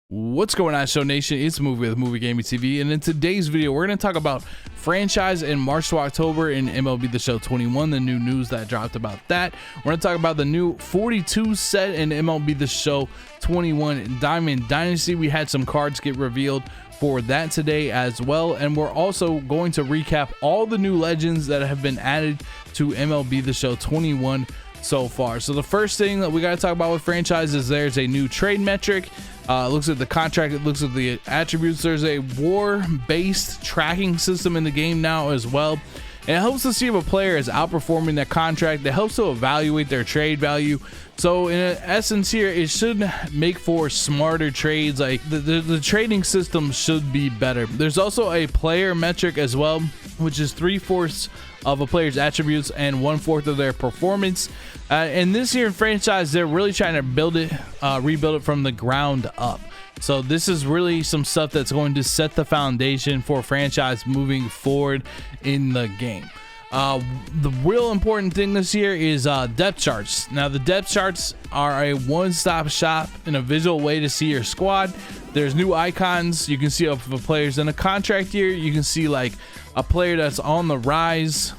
What's going on, Show Nation? It's Movie with Movie Gaming TV, and in today's video we're going to talk about franchise in March to October in MLB The Show 21, the new news that dropped about that. We're going to talk about the new 42 set in MLB The Show 21 Diamond Dynasty. We had some cards get revealed for that today as well, and we're also going to recap all the new legends that have been added to MLB The Show 21 so far. So the first thing that we got to talk about with franchise is there's a new trade metric. Looks at the contract, it looks at the attributes. There's a WarBased Tracking system in the game now as well, and it helps to see if a player is outperforming their contract. It helps to evaluate their trade value. So in essence here, it should make for smarter trades. Like the trading system should be better. There's also a player metric as well, which is 3/4 of a player's attributes and 1/4 of their performance. And this year in franchise, they're really trying to rebuild it from the ground up. So this is really some stuff that's going to set the foundation for franchise moving forward in the game. The real important thing this year is depth charts. Now the depth charts are a one-stop shop and a visual way to see your squad. There's new icons. You can see if a player's in a contract year. You can see like a player that's on the rise.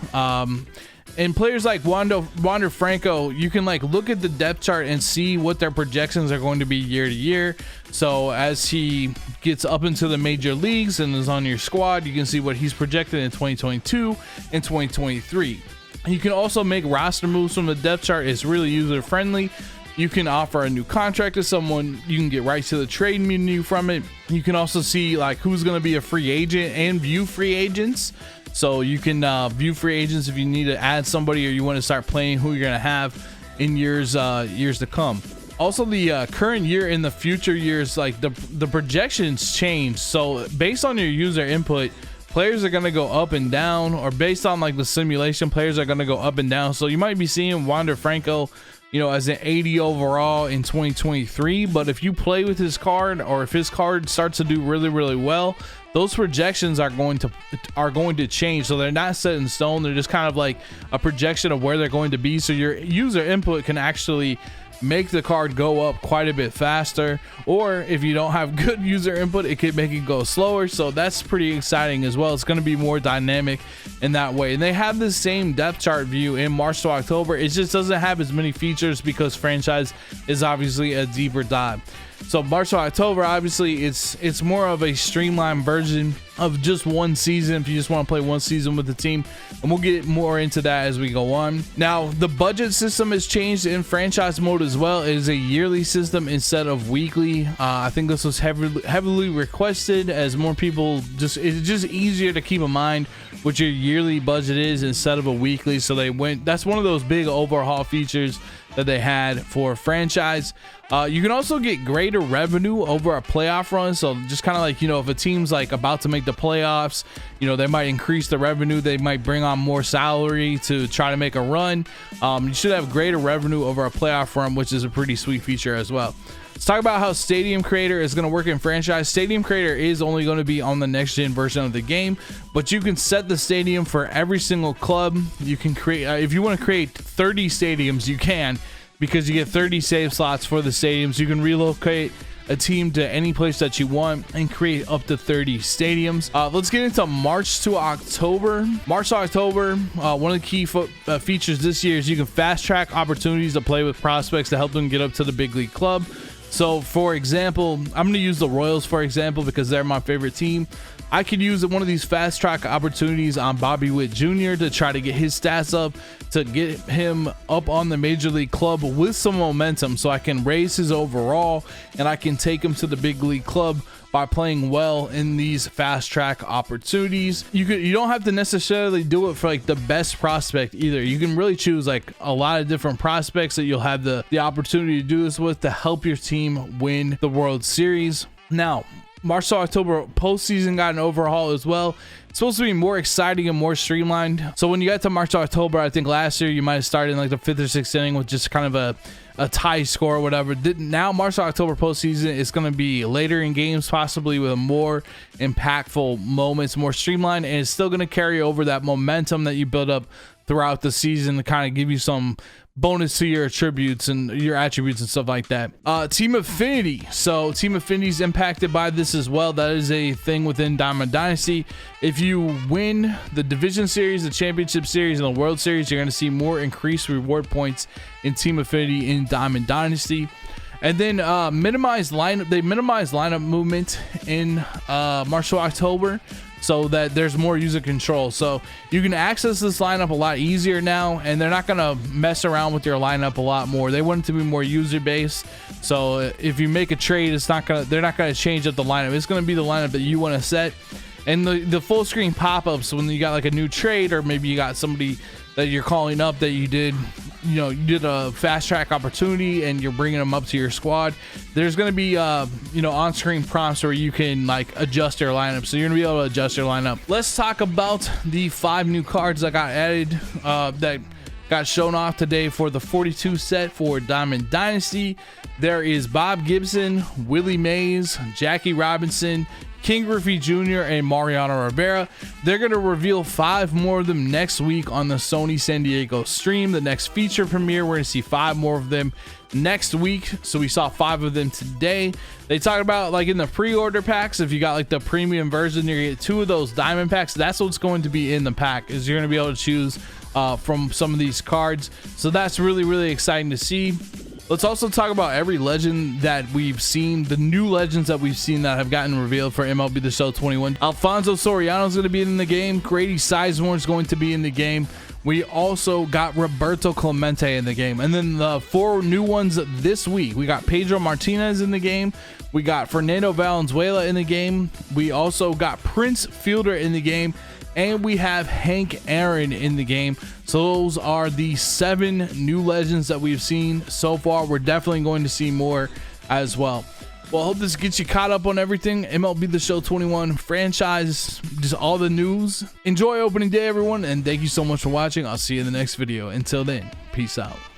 And players like Wander Franco, you can like look at the depth chart and see what their projections are going to be year to year. So as he gets up into the major leagues and is on your squad, you can see what he's projected in 2022 and 2023. You can also make roster moves from the depth chart. It's really user friendly. You can offer a new contract to someone. You can get right to the trade menu from it. You can also see like who's going to be a free agent and view free agents. So you can view free agents if you need to add somebody or you want to start playing who you're going to have in years to come. Also, the current year and the future years, like the projections change. So based on your user input, players are going to go up and down, or based on like the simulation, players are going to go up and down. So you might be seeing Wander Franco, you know, as an 80 overall in 2023, but if you play with his card, or if his card starts to do really well, those projections are going to change. So they're not set in stone. They're just kind of like a projection of where they're going to be. So your user input can actually make the card go up quite a bit faster, or if you don't have good user input, it could make it go slower. So that's pretty exciting as well. It's going to be more dynamic in that way. And they have the same depth chart view in March to October. It just doesn't have as many features because franchise is obviously a deeper dive. So March to October, obviously it's more of a streamlined version of just one season if you just want to play one season with the team, and we'll get more into that as we go on. Now the budget system has changed in franchise mode as well. It is a yearly system instead of weekly. I think this was heavily requested, as more people it's just easier to keep in mind what your yearly budget is instead of a weekly. So that's one of those big overhaul features that they had for franchise. You can also get greater revenue over a playoff run. So just kind of like, you know, if a team's like about to make the playoffs, you know, they might increase the revenue. They might bring on more salary to try to make a run. You should have greater revenue over a playoff run, which is a pretty sweet feature as well. Let's talk about how Stadium Creator is going to work in franchise. Stadium Creator is only going to be on the next gen version of the game, but you can set the stadium for every single club. You can create, if you want to create 30 stadiums, you can, because you get 30 save slots for the stadiums. You can relocate a team to any place that you want and create up to 30 stadiums. Let's get into March to October. March to October, one of the key features this year is you can fast track opportunities to play with prospects to help them get up to the big league club. So for example, I'm going to use the Royals for example because they're my favorite team. I could use one of these fast track opportunities on Bobby Witt Jr. to try to get his stats up, to get him up on the major league club with some momentum, so I can raise his overall and I can take him to the big league club by playing well in these fast track opportunities. You don't have to necessarily do it for like the best prospect either. You can really choose like a lot of different prospects that you'll have the opportunity to do this with to help your team win the World Series. Now March to October postseason got an overhaul as well. It's supposed to be more exciting and more streamlined. So when you got to March to October, I think last year you might have started in like the 5th or 6th inning with just kind of a tie score or whatever. Now March to October postseason is going to be later in games, possibly with more impactful moments, more streamlined, and it's still going to carry over that momentum that you build up throughout the season to kind of give you some bonus to your attributes and stuff like that. Team Affinity. So Team Affinity is impacted by this as well. That is a thing within Diamond Dynasty. If you win the Division Series, the Championship Series, and the World Series, you're going to see more increased reward points in Team Affinity in Diamond Dynasty. And then minimize lineup. They minimize lineup movement in March to October, so that there's more user control. So you can access this lineup a lot easier now, and they're not gonna mess around with your lineup a lot more. They want it to be more user based. So if you make a trade, they're not gonna change up the lineup. It's gonna be the lineup that you want to set. And the full screen pop-ups when you got like a new trade, or maybe you got somebody that you're calling up that you did a fast track opportunity and you're bringing them up to your squad. There's going to be on-screen prompts where you can like adjust your lineup, so you're gonna be able to adjust your lineup. Let's talk about the 5 new cards that got added, that got shown off today for the 42 set for Diamond Dynasty. There is Bob Gibson, Willie Mays, Jackie Robinson, King Griffey Jr., and Mariano Rivera. They're going to reveal 5 more of them next week on the Sony San Diego stream. The next feature premiere, we're going to see 5 more of them next week. So we saw 5 of them today. They talked about like in the pre-order packs, if you got like the premium version, you're going to get 2 of those diamond packs. That's what's going to be in the pack, is you're going to be able to choose from some of these cards. So that's really, really exciting to see. Let's also talk about every legend that we've seen, the new legends that we've seen that have gotten revealed for MLB The Show 21. Alfonso Soriano is going to be in the game. Grady Sizemore is going to be in the game. We also got Roberto Clemente in the game. And then the 4 new ones this week, we got Pedro Martinez in the game. We got Fernando Valenzuela in the game. We also got Prince Fielder in the game. And we have Hank Aaron in the game. So those are the 7 new legends that we've seen so far. We're definitely going to see more as well. Well, I hope this gets you caught up on everything. MLB The Show 21 franchise, just all the news. Enjoy opening day, everyone, and thank you so much for watching. I'll see you in the next video. Until then, peace out.